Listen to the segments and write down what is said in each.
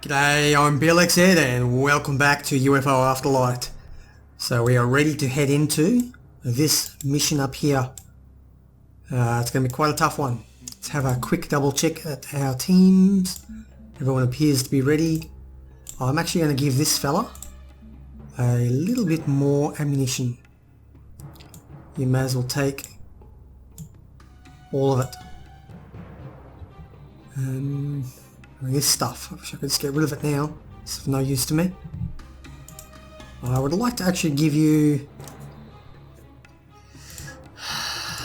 G'day, I'm BLXhead and welcome back to UFO Afterlight. So we are ready to head into this mission up here. It's going to be quite a tough one. Let's have a quick double check at our teams. Everyone appears to be ready. I'm actually going to give this fella a little bit more ammunition. You may as well take all of it. This stuff, I wish I could just get rid of it now. It's of no use to me. I would like to actually give you... I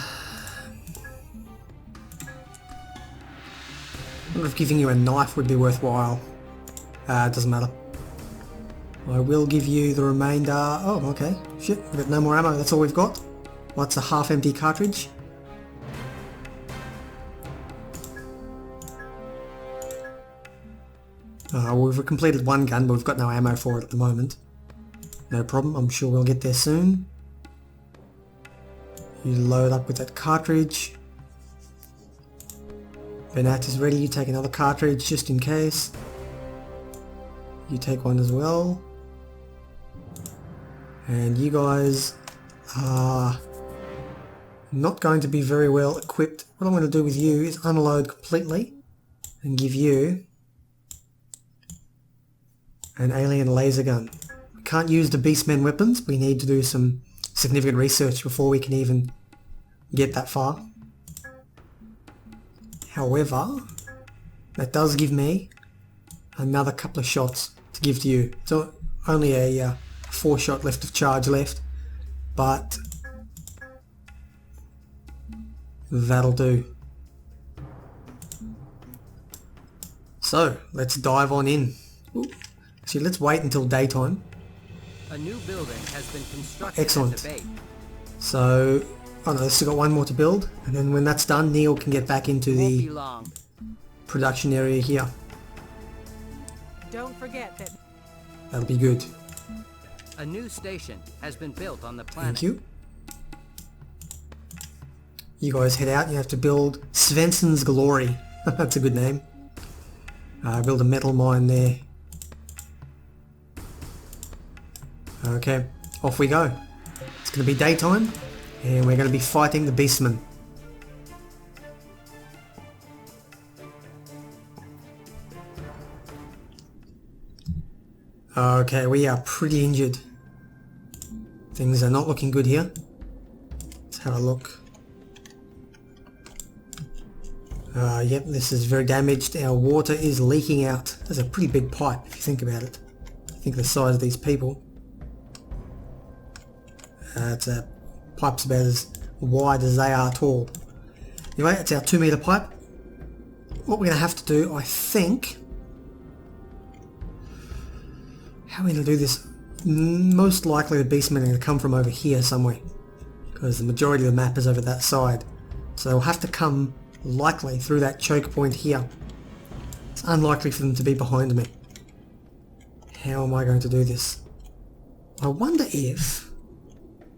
wonder if giving you a knife would be worthwhile. It doesn't matter. I will give you the remainder... Oh, okay. Shit, we've got no more ammo, that's all we've got. Well, that's a half-empty cartridge. We've completed one gun, but we've got no ammo for it at the moment. No problem, I'm sure we'll get there soon. You load up with that cartridge. Benat is ready, you take another cartridge just in case. You take one as well. And you guys are not going to be very well equipped. What I'm going to do with you is unload completely and give you an alien laser gun. We can't use the Beastmen weapons. We need to do some significant research before we can even get that far. However, that does give me another couple of shots to give to you. So only a 4-shot left of charge left, but that'll do. So let's dive on in. Ooh. Actually, let's wait until daytime. A new building has been constructed. Excellent. At the bay. So, oh no, still got one more to build, and then when that's done, Neil can get back into the production area here. Don't forget that. That'll be good. A new station has been built on the planet. Thank you. You guys head out. You have to build Svensson's Glory. That's a good name. Build a metal mine there. Okay, off we go. It's going to be daytime, and we're going to be fighting the Beastmen. Okay, we are pretty injured. Things are not looking good here. Let's have a look. Yep, this is very damaged. Our water is leaking out. That's a pretty big pipe if you think about it. Think of the size of these people. It's a pipe's about as wide as they are tall. Anyway, it's our 2-meter pipe. What we're going to have to do, I think... How are we going to do this? Most likely the Beastmen are going to come from over here somewhere, because the majority of the map is over that side. So they'll have to come likely through that choke point here. It's unlikely for them to be behind me. How am I going to do this? I wonder if...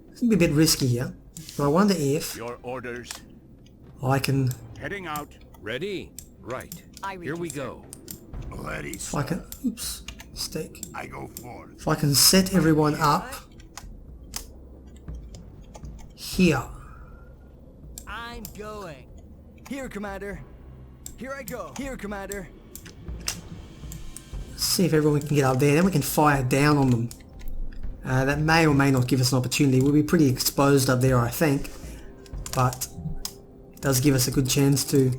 It's going to be a bit risky here, but I wonder if... Your orders. I can... Heading out. Ready? Right. Here we go. Ready, If I can... Oops. Mistake. I go forth. If I can set everyone up... here. I'm going. Here, Commander. Here I go. Here, Commander. See if everyone can get up there, then we can fire down on them. That may or may not give us an opportunity. We'll be pretty exposed up there, I think, but it does give us a good chance to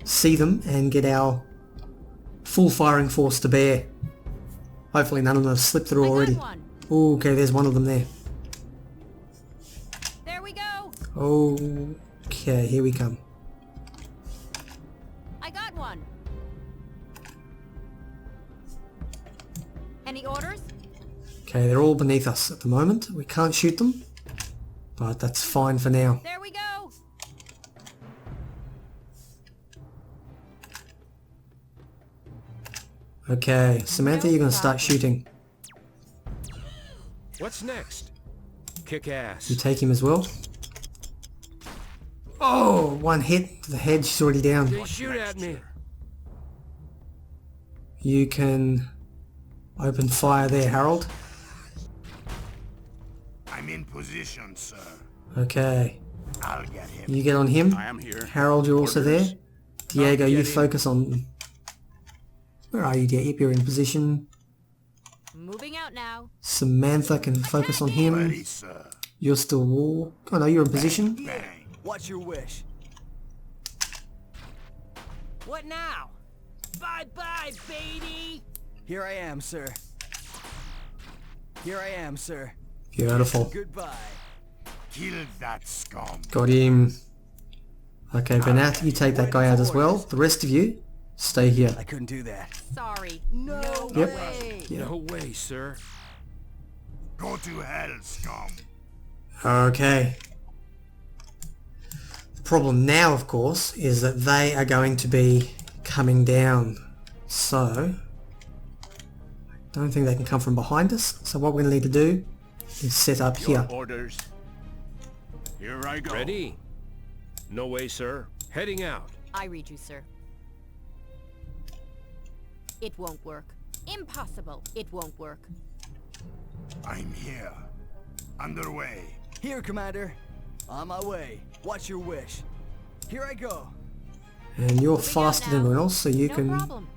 see them and get our full firing force to bear. Hopefully none of them have slipped through already. Ooh, okay, there's one of them there. There we go. Okay, here we come. I got one. Any orders? Okay, they're all beneath us at the moment. We can't shoot them, but that's fine for now. There we go. Okay, Samantha, you're going to start shooting. What's next? Kick ass. You take him as well. Oh, one hit to the head, she's already down. They shoot at me. You can open fire there, Harold. I'm in position, sir. Okay. I'll get him. You get on him. I am here. Harold, you're also there. Orders. Diego, you getting- focus on... Where are you, Diego? You're in position. Moving out now. Samantha can focus on him. Ready, sir. You're still war. Oh no, you're in position. Bang. What's your wish? What now? Bye-bye, baby! Here I am, sir. Here I am, sir. Beautiful. Goodbye. Kill that scum. Got him. Okay, Benat, you take that guy out as well. The rest of you, stay here. I couldn't do that. Sorry. No Yep. way! Yeah. No way, sir. Go to hell, scum. Okay. The problem now, of course, is that they are going to be coming down. So, I don't think they can come from behind us. So what we're going to need to do is set up Your here. orders. Here I go. Ready? No way, sir. Heading out. I read you, sir. It won't work. Impossible. It won't work. I'm here. Underway. Here, Commander. On my way. What's your wish? Here I go. And you're Moving out faster than now. everyone else, so you No can problem.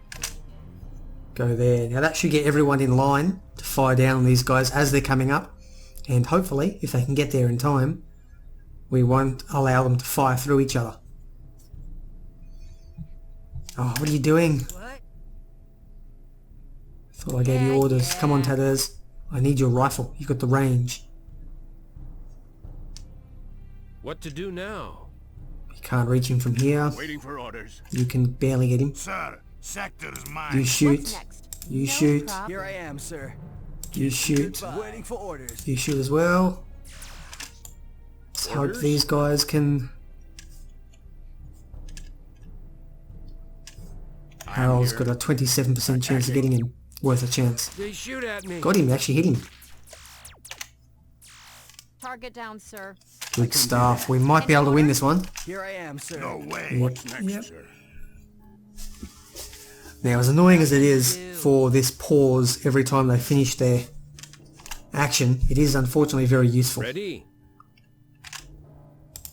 go there. Now that should get everyone in line to fire down on these guys as they're coming up. And hopefully, if they can get there in time, we won't allow them to fire through each other. Oh, what are you doing? What? Thought I gave you orders. Come on, Taders. I need your rifle. You've got the range. What to do now? You can't reach him from here. Waiting for orders. You can barely get him. Sir, sector's You mine. shoot. What's next? You No shoot. problem. Here I am, sir. You shoot. Waiting for orders. You shoot as well. Let's hope Orders? these guys can... Harold's here. got a 27% chance of getting him. Worth a chance. They shoot at me. Got him, actually hit him. Target down, sir. Good stuff. We might be able to win this one. Here I am, sir. No way. Yep. What's next, Yep. sir? Now, as annoying as it is for this pause every time they finish their action, it is unfortunately very useful. Ready?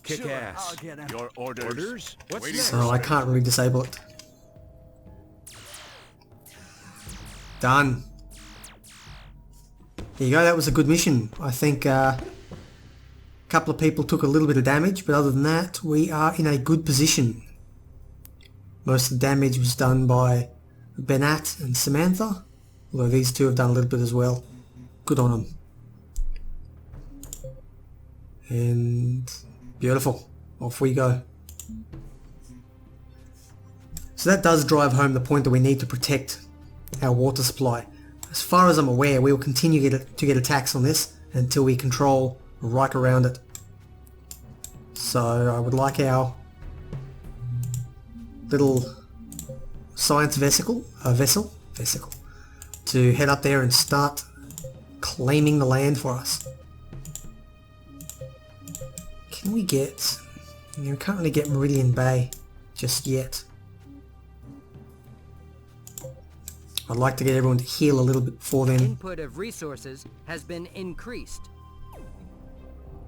Kick Sure, I'll ass. get him. Your orders. Orders? What's Waiting next? for So I can't really disable it. Done. There you go, that was a good mission. I think a couple of people took a little bit of damage, but other than that, we are in a good position. Most of the damage was done by Benat and Samantha, although these two have done a little bit as well. Good on them. And beautiful. Off we go. So that does drive home the point that we need to protect our water supply. As far as I'm aware, we will continue to get attacks on this until we control right around it. So I would like our little science vessel to head up there and start claiming the land for us. Can we get... We can't really get Meridian Bay just yet. I'd like to get everyone to heal a little bit before then. Input of resources has been increased.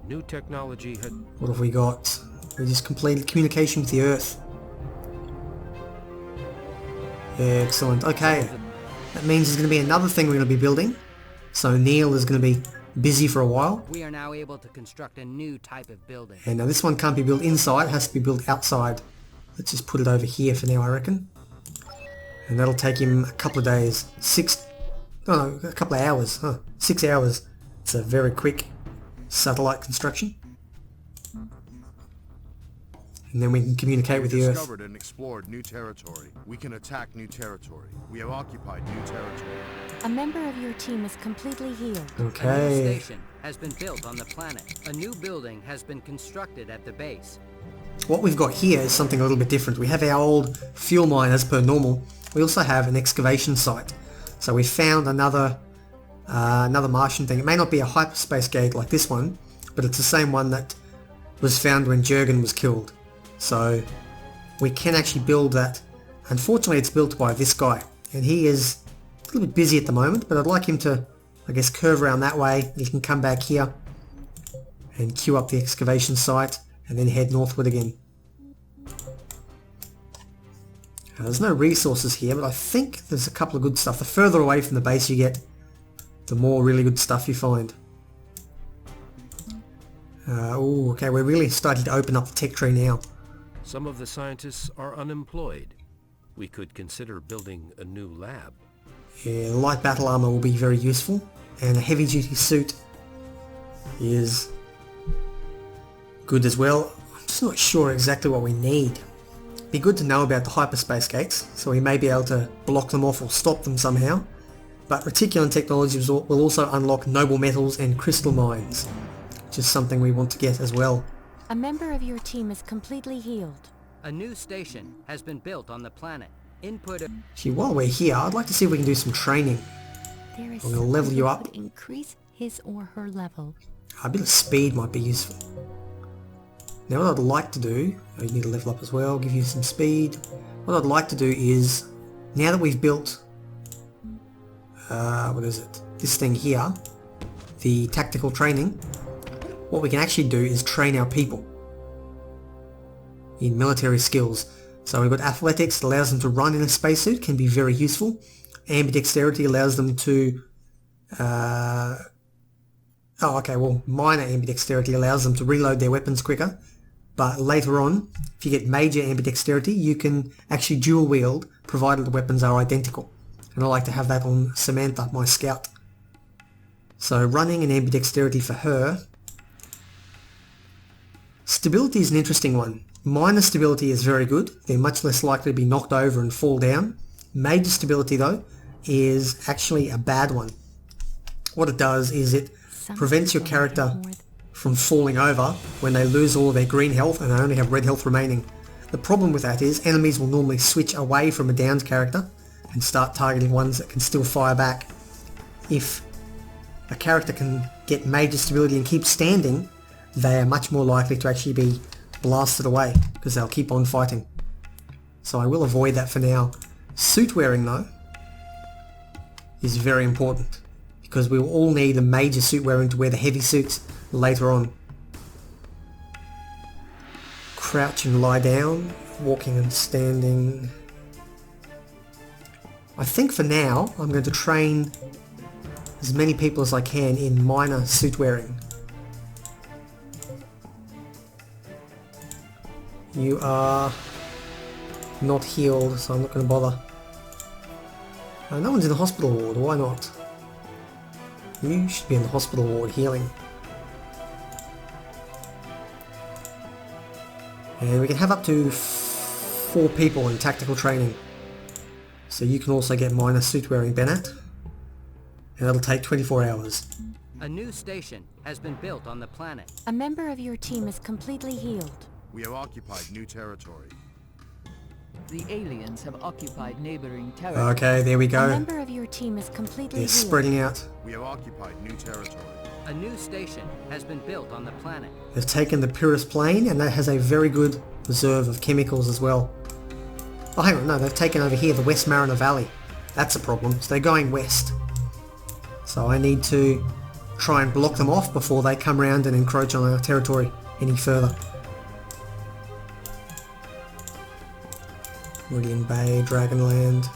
New technology had... What have we got? We just completed communication with the Earth. Excellent. Okay. That means there's going to be another thing we're going to be building. So Neil is going to be busy for a while. We are now able to construct a new type of building. And now this one can't be built inside, it has to be built outside. Let's just put it over here for now, I reckon. And that'll take him a couple of days. A couple of hours. 6 hours. It's a very quick satellite construction. And then we can communicate with the We've Earth. discovered and explored new territory. We can attack new territory. We have occupied new territory. A member of your team is completely healed. A new Okay. station has been built on the planet. A new building has been constructed at the base. What we've got here is something a little bit different. We have our old fuel mine as per normal. We also have an excavation site. So we found another Martian thing. It may not be a hyperspace gate like this one, but it's the same one that was found when Jurgen was killed. So we can actually build that. Unfortunately, it's built by this guy, and he is a little bit busy at the moment, but I'd like him to, I guess, curve around that way. He can come back here and queue up the excavation site and then head northward again. There's no resources here, but I think there's a couple of good stuff. The further away from the base you get, the more really good stuff you find. Oh, okay, we're really starting to open up the tech tree now. Some of the scientists are unemployed. We could consider building a new lab. Yeah, light battle armor will be very useful, and a heavy duty suit is good as well. I'm just not sure exactly what we need. Be good to know about the hyperspace gates, so we may be able to block them off or stop them somehow. But reticulum technologies will also unlock noble metals and crystal mines, which is something we want to get as well. A member of your team is completely healed. A new station has been built on the planet. Input of... Actually, while we're here, I'd like to see if we can do some training. There is I'm going to level you something up. that would increase his or her level. A bit of speed might be useful. Now what I'd like to do, you need to level up as well, give you some speed. What I'd like to do is, now that we've built, what is it, this thing here, the tactical training, what we can actually do is train our people in military skills. So we've got athletics that allows them to run in a spacesuit, can be very useful. Ambidexterity allows them to, minor ambidexterity allows them to reload their weapons quicker. But later on, if you get major ambidexterity, you can actually dual wield, provided the weapons are identical. And I like to have that on Samantha, my scout. So running and ambidexterity for her. Stability is an interesting one. Minor stability is very good. They're much less likely to be knocked over and fall down. Major stability, though, is actually a bad one. What it does is it prevents your character from falling over when they lose all of their green health and they only have red health remaining. The problem with that is enemies will normally switch away from a downed character and start targeting ones that can still fire back. If a character can get major stability and keep standing, they are much more likely to actually be blasted away because they'll keep on fighting. So I will avoid that for now. Suit wearing, though, is very important because we will all need a major suit wearing to wear the heavy suits later on. Crouch and lie down, walking and standing. I think for now I'm going to train as many people as I can in minor suit wearing. You are not healed, so I'm not going to bother. No one's in the hospital ward, why not? You should be in the hospital ward healing. And we can have up to 4 people in tactical training. So you can also get minor suit wearing, Bennett. And that'll take 24 hours. A new station has been built on the planet. A member of your team is completely healed. We have occupied new territory. The aliens have occupied neighboring territory. Okay, there we A go. member of your team is completely They're healed. spreading out. We have occupied new territory. A new station has been built on the planet. They've taken the Pyrrhus Plain, and that has a very good reserve of chemicals as well. Oh, hang on, no, they've taken over here the West Mariner Valley. That's a problem, so they're going west. So I need to try and block them off before they come around and encroach on our territory any further. Meridian Bay, Dragonland.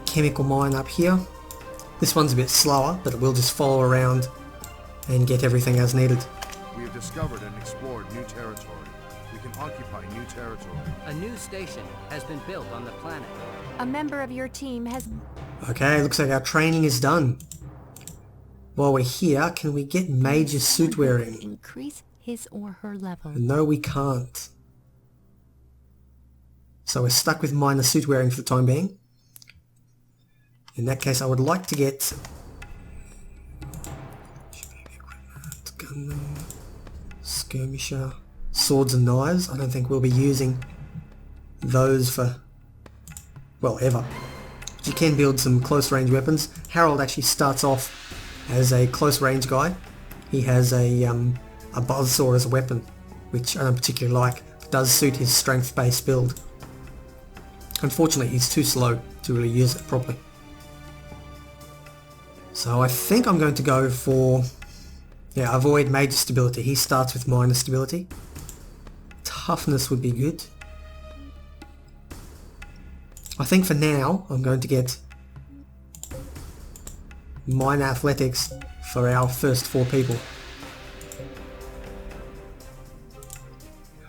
Chemical mine up here. This one's a bit slower, but it will just follow around and get everything as needed. We have discovered and explored new territory. We can occupy new territory. A new station has been built on the planet. A member of your team has... Okay, looks like our training is done. While we're here, can we get major suit wearing? Increase his or her level. No, we can't. So we're stuck with minor suit wearing for the time being. In that case, I would like to get gunman, skirmisher, swords and knives. I don't think we'll be using those for, well, ever. But you can build some close range weapons. Harold actually starts off as a close range guy. He has a buzzsaw as a weapon, which I don't particularly like. It does suit his strength based build. Unfortunately, he's too slow to really use it properly. So I think I'm going to go for, yeah, avoid major stability. He starts with minor stability. Toughness would be good. I think for now I'm going to get minor athletics for our first 4 people.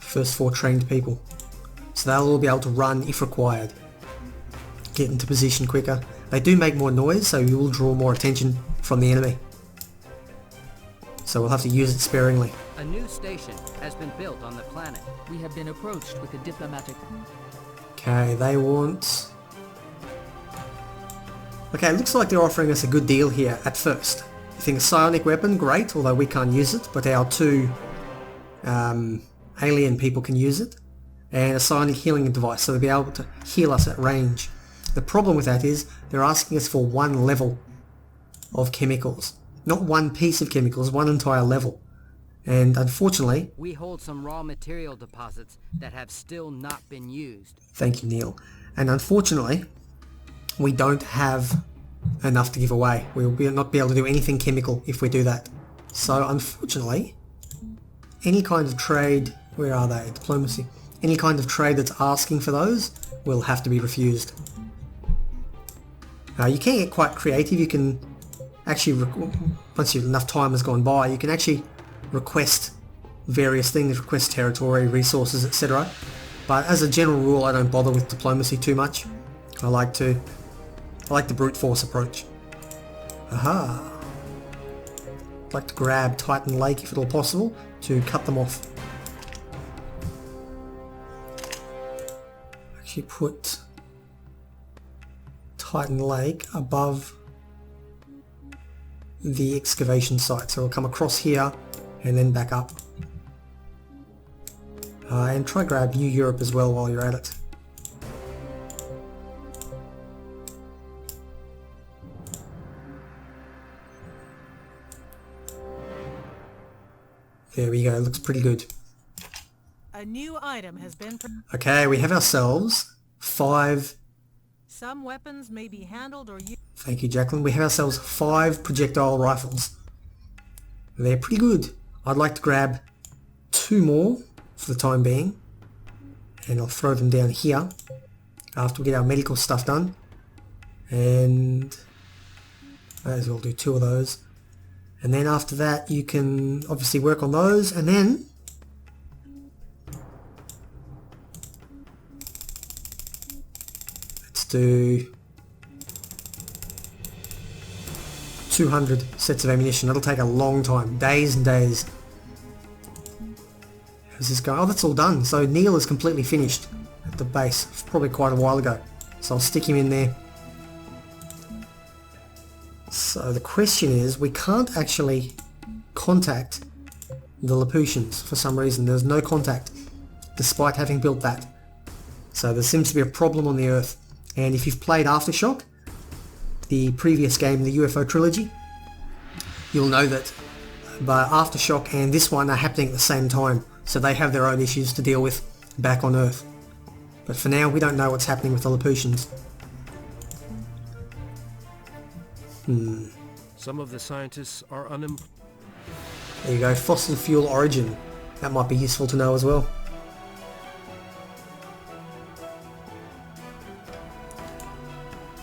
First 4 trained people. So they'll all be able to run if required. Get into position quicker. They do make more noise, so you will draw more attention from the enemy. So we'll have to use it sparingly. A new station has been built on the planet. We have been approached with a diplomatic... Okay, they want... Okay, it looks like they're offering us a good deal here at first. You think a psionic weapon? Great, although we can't use it, but our 2 alien people can use it. And a psionic healing device, so they'll be able to heal us at range. The problem with that is they're asking us for 1 level of chemicals. Not 1 piece of chemicals, 1 entire level. And unfortunately... We hold some raw material deposits that have still not been used. Thank you, Neil. And unfortunately, we don't have enough to give away. We'll not be able to do anything chemical if we do that. So unfortunately, any kind of trade... Where are they? Diplomacy. Any kind of trade that's asking for those will have to be refused. You can get quite creative. You can actually, once enough time has gone by, you can actually request various things, request territory, resources, etc. But as a general rule, I don't bother with diplomacy too much. I like the brute force approach. Aha! I'd like to grab Titan Lake if at all possible to cut them off. Actually put Titan Lake above the excavation site, so we'll come across here and then back up. And try grab New Europe as well while you're at it. There we go, looks pretty good. A new item has been... Okay, we have ourselves 5... Some weapons may be handled or used... Thank you, Jacqueline. We have ourselves 5 projectile rifles. They're pretty good. I'd like to grab 2 more for the time being. And I'll throw them down here after we get our medical stuff done. And may as well do 2 of those. And then after that you can obviously work on those, and then let's do 200 sets of ammunition. That'll take a long time, days and days. How's this going? Oh, that's all done. So Neil is completely finished at the base, probably quite a while ago. So I'll stick him in there. So the question is, we can't actually contact the Laputians for some reason. There's no contact, despite having built that. So there seems to be a problem on the Earth. And if you've played Aftershock, the previous game, the UFO trilogy, you'll know that Aftershock and this one are happening at the same time. So they have their own issues to deal with back on Earth. But for now, we don't know what's happening with the Laputians. Some of the scientists are unemployed. There you go, fossil fuel origin. That might be useful to know as well.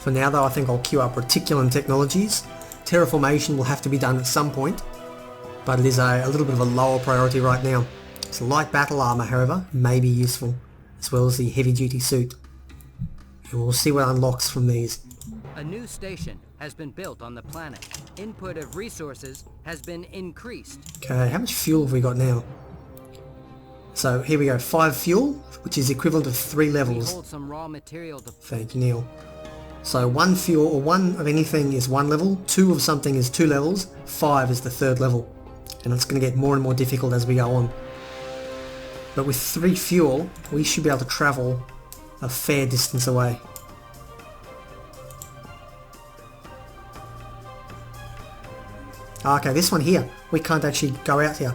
For now though, I think I'll queue up reticulum technologies. Terraformation will have to be done at some point, but it is a little bit of a lower priority right now. So light battle armor, however, may be useful, as well as the heavy duty suit. And we'll see what unlocks from these. A new station has been built on the planet. Input of resources has been increased. Okay, how much fuel have we got now? So here we go, 5 fuel, which is equivalent of 3 We levels. hold some raw material to... Thank you, Neil. So 1 fuel, or 1 of anything is 1 level, 2 of something is 2 levels, 5 is the 3rd level. And it's going to get more and more difficult as we go on. But with 3 fuel, we should be able to travel a fair distance away. Okay, this one here, we can't actually go out here.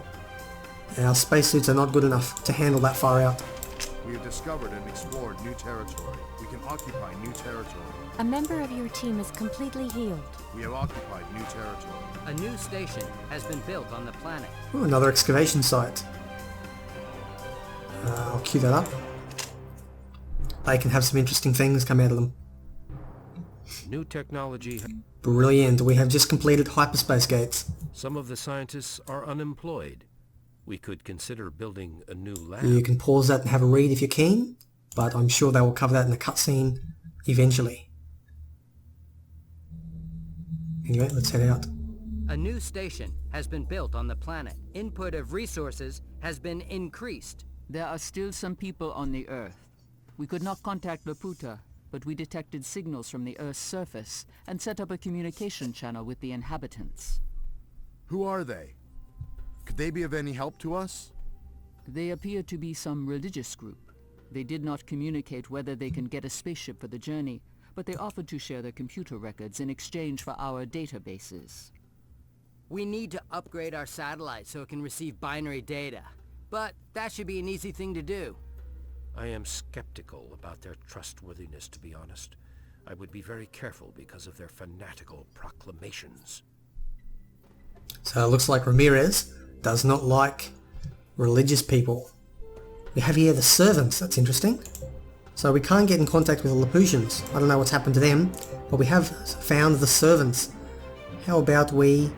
Our spacesuits are not good enough to handle that far out. We have discovered and explored new territory. We can occupy new territory. A member of your team is completely healed. We have occupied new territory. A new station has been built on the planet. Ooh, another excavation site. I'll queue that up. They can have some interesting things come out of them. New technology. Brilliant. We have just completed hyperspace gates. Some of the scientists are unemployed. We could consider building a new lab. You can pause that and have a read if you're keen, but I'm sure they will cover that in the cutscene eventually. Anyway, let's head out. A new station has been built on the planet. Input of resources has been increased. There are still some people on the Earth. We could not contact Laputa, but we detected signals from the Earth's surface and set up a communication channel with the inhabitants. Who are they? Could they be of any help to us? They appear to be some religious group. They did not communicate whether they can get a spaceship for the journey, but they offered to share their computer records in exchange for our databases. We need to upgrade our satellite so it can receive binary data. But that should be an easy thing to do. I am skeptical about their trustworthiness, to be honest. I would be very careful because of their fanatical proclamations. So it looks like Ramirez does not like religious people. We have here the servants, that's interesting. So we can't get in contact with the Laputians. I don't know what's happened to them, but we have found the servants. How about we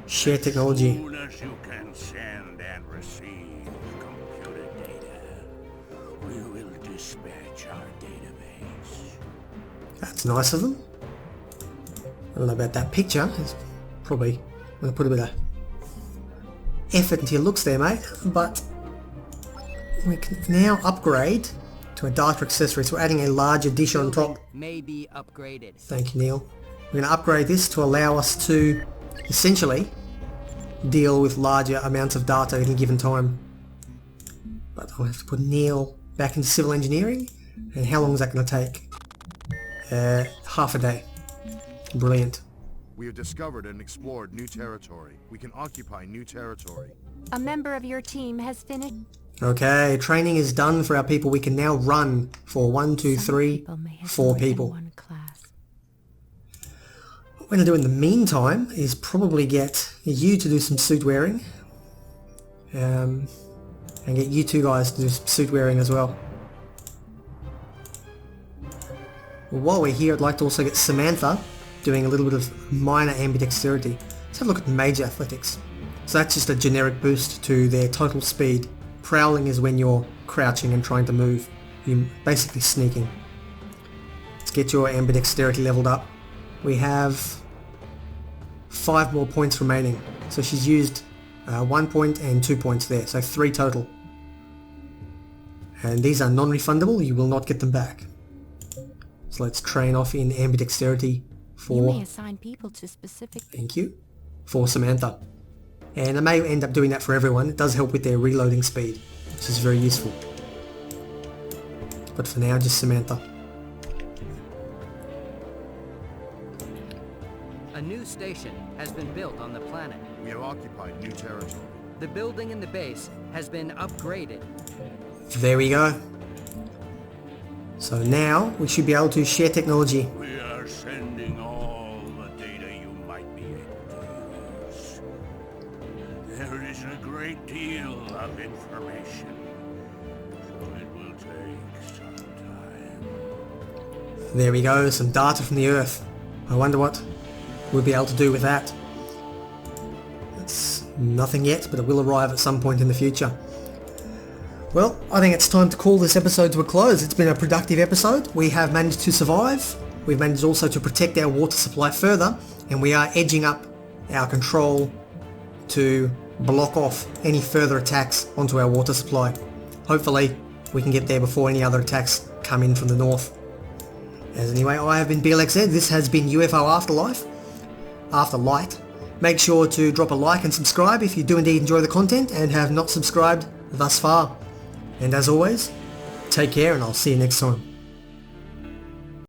share technology? As soon as you can send and receive computer data, we will dispatch our database. That's nice of them. I don't know about that picture. It's probably going to put a bit of effort into your looks there, mate. But we can now upgrade to a data accessory. So we're adding a larger dish on top. May be upgraded. Thank you, Neil. We're going to upgrade this to allow us to essentially deal with larger amounts of data at any given time. But I'll have to put Neil back into civil engineering. And how long is that going to take? Half a day. Brilliant. We have discovered and explored new territory. We can occupy new territory. A member of your team has finished. Okay, training is done for our people. We can now run for 1, 2, 3, 4 people. One class. What we're going to do in the meantime is probably get you to do some suit wearing. And get you two guys to do some suit wearing as well. While we're here, I'd like to also get Samantha doing a little bit of minor ambidexterity. Let's have a look at major athletics. So that's just a generic boost to their total speed. Prowling is when you're crouching and trying to move. You're basically sneaking. Let's get your ambidexterity leveled up. We have 5 more points remaining. So she's used 1 point and 2 points there, so 3 total. And these are non-refundable, you will not get them back. So let's train off in ambidexterity You may for, assign people to specific. thank you, for Samantha. And I may end up doing that for everyone. It does help with their reloading speed, which is very useful. But for now, just Samantha. A new station has been built on the planet. We have occupied new territory. The building in the base has been upgraded. There we go. So now we should be able to share technology. We are sending all the data you might be able to use. There is a great deal of information, so it will take some time. There we go, some data from the Earth. I wonder what we'll be able to do with that. It's nothing yet, but it will arrive at some point in the future. Well, I think it's time to call this episode to a close. It's been a productive episode. We have managed to survive. We've managed also to protect our water supply further, and we are edging up our control to block off any further attacks onto our water supply. Hopefully, we can get there before any other attacks come in from the north. As anyway, I have been BLXZ. This has been UFO Afterlight. Make sure to drop a like and subscribe if you do indeed enjoy the content and have not subscribed thus far. And as always, take care and I'll see you next time.